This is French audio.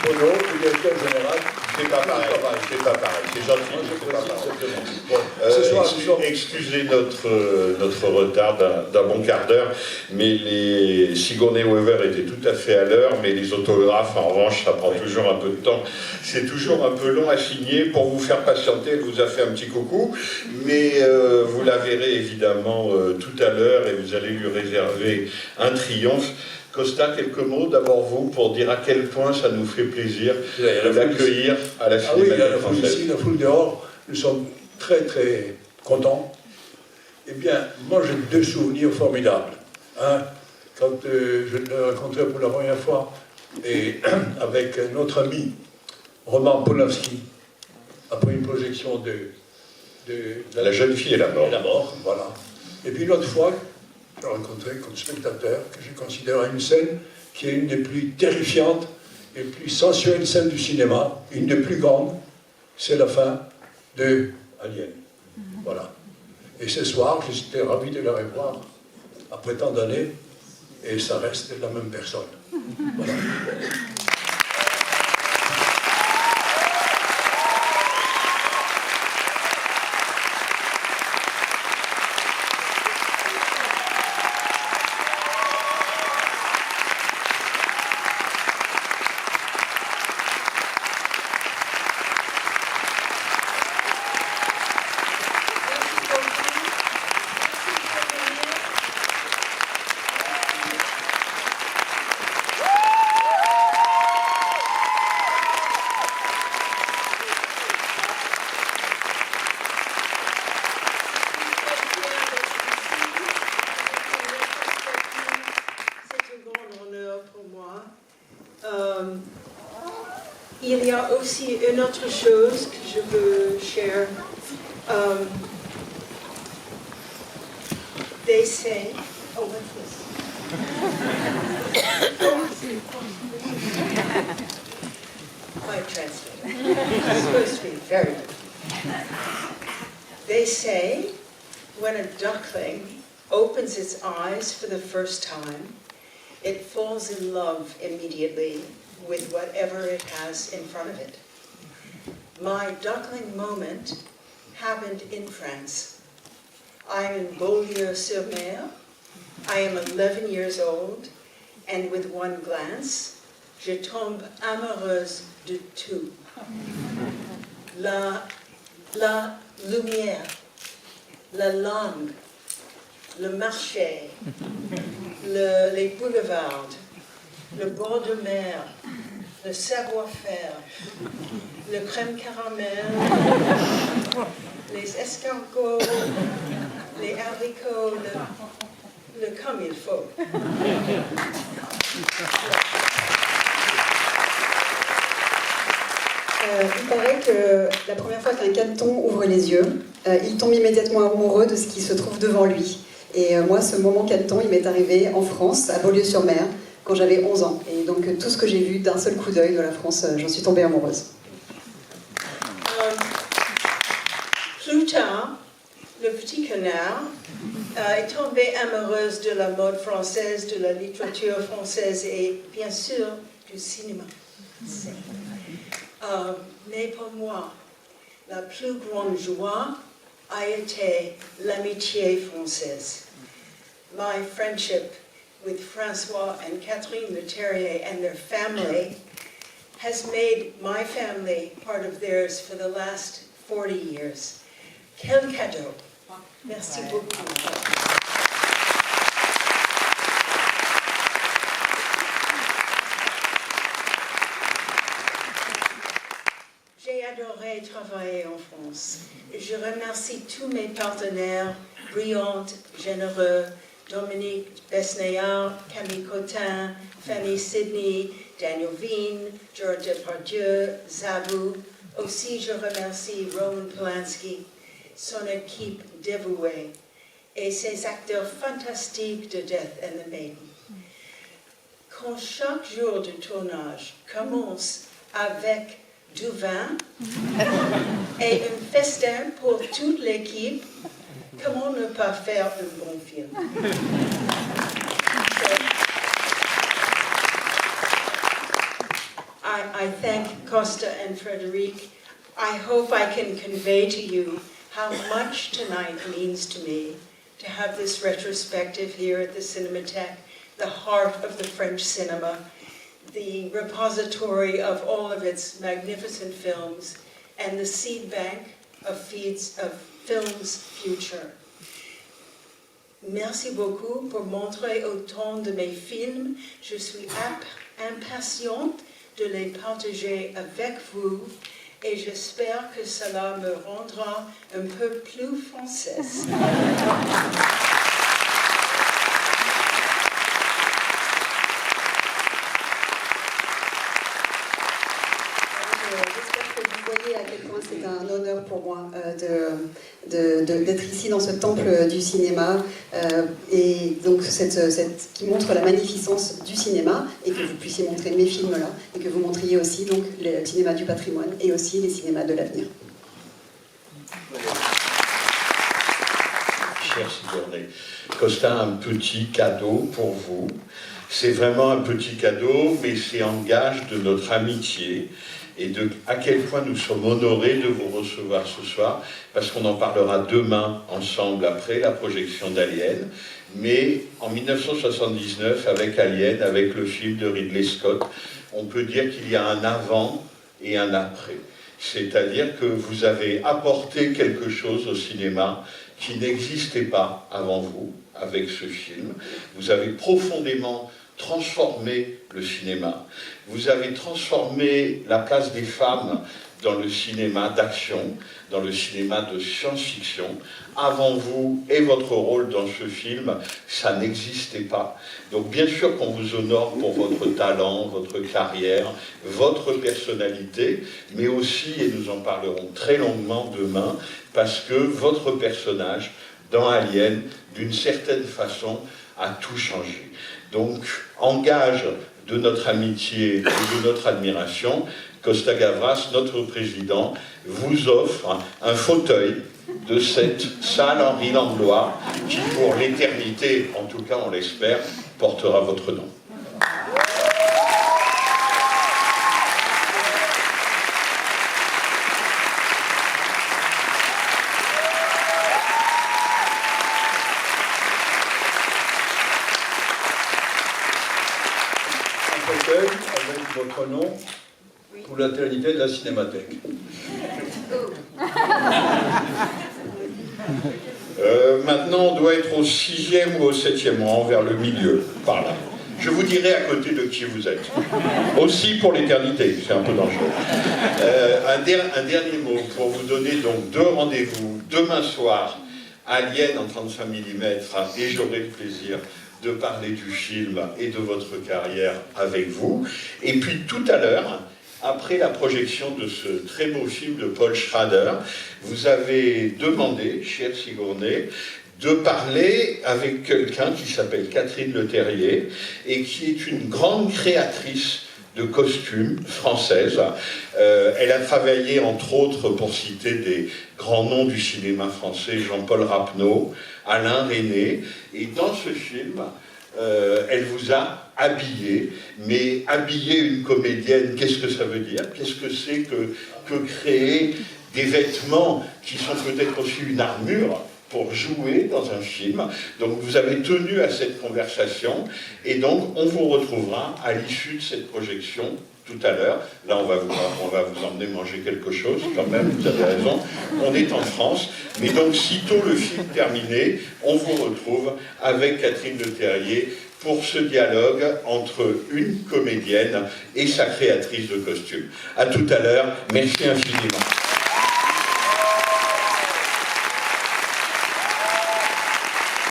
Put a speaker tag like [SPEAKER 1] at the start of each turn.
[SPEAKER 1] Bono, le directeur général.
[SPEAKER 2] C'est pas pareil, c'est gentil.
[SPEAKER 1] Moi, je
[SPEAKER 2] c'est pas
[SPEAKER 1] précise
[SPEAKER 2] pareil.
[SPEAKER 1] simplement.
[SPEAKER 2] Bon,
[SPEAKER 1] Ce soir,
[SPEAKER 2] excusez notre retard d'un bon quart d'heure, mais Sigourney Weaver était tout à fait à l'heure, mais les autographes, en revanche, ça prend toujours un peu de temps. C'est toujours un peu long à signer. Pour vous faire patienter, elle vous a fait un petit coucou, mais vous la verrez évidemment tout à l'heure et vous allez lui réserver un triomphe. Costa, quelques mots, d'abord vous, pour dire à quel point ça nous fait plaisir de l'accueillir à la Cinémathèque française.
[SPEAKER 1] Ah oui, il y a la foule ici, la foule dehors, nous sommes très très contents. Eh bien, moi j'ai deux souvenirs formidables. Quand je l'ai rencontré pour la première fois, et avec notre ami Roman Polanski, après une projection de
[SPEAKER 2] La jeune fille et la mort.
[SPEAKER 1] La mort, voilà. Et puis l'autre fois, je l'ai rencontré comme spectateur, que je considère une scène qui est une des plus terrifiantes et plus sensuelles scènes du cinéma, une des plus grandes, c'est la fin de Alien. Voilà. Et ce soir, j'étais ravi de la revoir après tant d'années, et ça reste la même personne. Voilà.
[SPEAKER 3] Il y a aussi une autre chose que je veux share. They say, oh, what's this? My translator. It's supposed to be very good. They say when a duckling opens its eyes for the first time, it falls in love immediately with whatever it has in front of it. My duckling moment happened in France. I am in Beaulieu-sur-Mer. I am 11 years old, and with one glance, je tombe amoureuse de tout. La lumière, la langue, le marché, les boulevards, le bord de mer, le savoir-faire, le crème caramel, les escargots, les haricots, le comme il faut.
[SPEAKER 4] Il paraît que la première fois qu'un caneton ouvre les yeux, il tombe immédiatement amoureux de ce qui se trouve devant lui. Et moi, ce moment caneton, il m'est arrivé en France, à Beaulieu-sur-Mer, quand j'avais 11 ans. Et donc tout ce que j'ai vu d'un seul coup d'œil de la France, j'en suis tombée amoureuse.
[SPEAKER 3] Plus tard, le petit canard est tombé amoureuse de la mode française, de la littérature française et bien sûr du cinéma. Mais pour moi, la plus grande joie a été l'amitié française. My friendship with François and Catherine Leterrier and their family has made my family part of theirs for the last 40 years. Quel cadeau! Merci beaucoup. J'ai adoré travailler en France. Je remercie tous mes partenaires, brillants, généreux, Dominique Besnéard, Camille Cotin, Fanny Sidney, Daniel Vigne, Georges Depardieu, Zabou. Aussi, je remercie Roman Polanski, son équipe dévouée et ses acteurs fantastiques de Death and the Maiden. Quand chaque jour de tournage commence avec du vin et un festin pour toute l'équipe, comment ne pas faire un bon film? I thank Costa and Frederic. I hope I can convey to you how much tonight means to me to have this retrospective here at the Cinematheque, the heart of the French cinema, the repository of all of its magnificent films, and the seed bank of films future. Merci beaucoup pour montrer autant de mes films. Je suis impatiente de les partager avec vous et j'espère que cela me rendra un peu plus française.
[SPEAKER 4] J'espère que vous voyez à quel point c'est un honneur pour moi d'être ici dans ce temple du cinéma et donc qui montre la magnificence du cinéma et que vous puissiez montrer mes films là et que vous montriez aussi donc le cinéma du patrimoine et aussi les cinémas de l'avenir.
[SPEAKER 2] Cher Sigourney, Costa a un petit cadeau pour vous. C'est vraiment un petit cadeau, mais c'est en gage de notre amitié et de à quel point nous sommes honorés de vous recevoir ce soir, parce qu'on en parlera demain ensemble après la projection d'Alien. Mais en 1979, avec Alien, avec le film de Ridley Scott, on peut dire qu'il y a un avant et un après. C'est-à-dire que vous avez apporté quelque chose au cinéma qui n'existait pas avant vous, avec ce film. Vous avez profondément transformé le cinéma. Vous avez transformé la place des femmes dans le cinéma d'action, dans le cinéma de science-fiction. Avant vous et votre rôle dans ce film, ça n'existait pas. Donc bien sûr qu'on vous honore pour votre talent, votre carrière, votre personnalité, mais aussi, et nous en parlerons très longuement demain, parce que votre personnage dans Alien, d'une certaine façon, a tout changé. Donc, en gage de notre amitié et de notre admiration, Costa Gavras, notre président, vous offre un fauteuil de cette salle Henri Langlois qui, pour l'éternité, en tout cas on l'espère, portera votre nom.
[SPEAKER 1] Avec votre nom pour l'éternité de la Cinémathèque.
[SPEAKER 2] Maintenant, on doit être au 6e ou au 7e rang, vers le milieu, par là. Je vous dirai à côté de qui vous êtes. Aussi pour l'éternité, c'est un peu dangereux. Un dernier mot pour vous donner donc 2 rendez-vous. Demain soir, Alien en 35 mm, et j'aurai le plaisir de parler du film et de votre carrière avec vous. Et puis tout à l'heure, après la projection de ce très beau film de Paul Schrader, vous avez demandé, chère Sigourney, de parler avec quelqu'un qui s'appelle Catherine Leterrier et qui est une grande créatrice de costumes française. Elle a travaillé, entre autres, pour citer des grands noms du cinéma français, Jean-Paul Rapneau, Alain Resnais, et dans ce film, elle vous a habillé, mais habiller une comédienne, qu'est-ce que ça veut dire? Qu'est-ce que c'est que créer des vêtements qui sont peut-être aussi une armure pour jouer dans un film? Donc vous avez tenu à cette conversation, et donc on vous retrouvera à l'issue de cette projection tout à l'heure. Là, on va vous emmener manger quelque chose, quand même, vous avez raison. On est en France, mais donc, sitôt le film terminé, on vous retrouve avec Catherine Leterrier pour ce dialogue entre une comédienne et sa créatrice de costumes. À tout à l'heure, merci infiniment.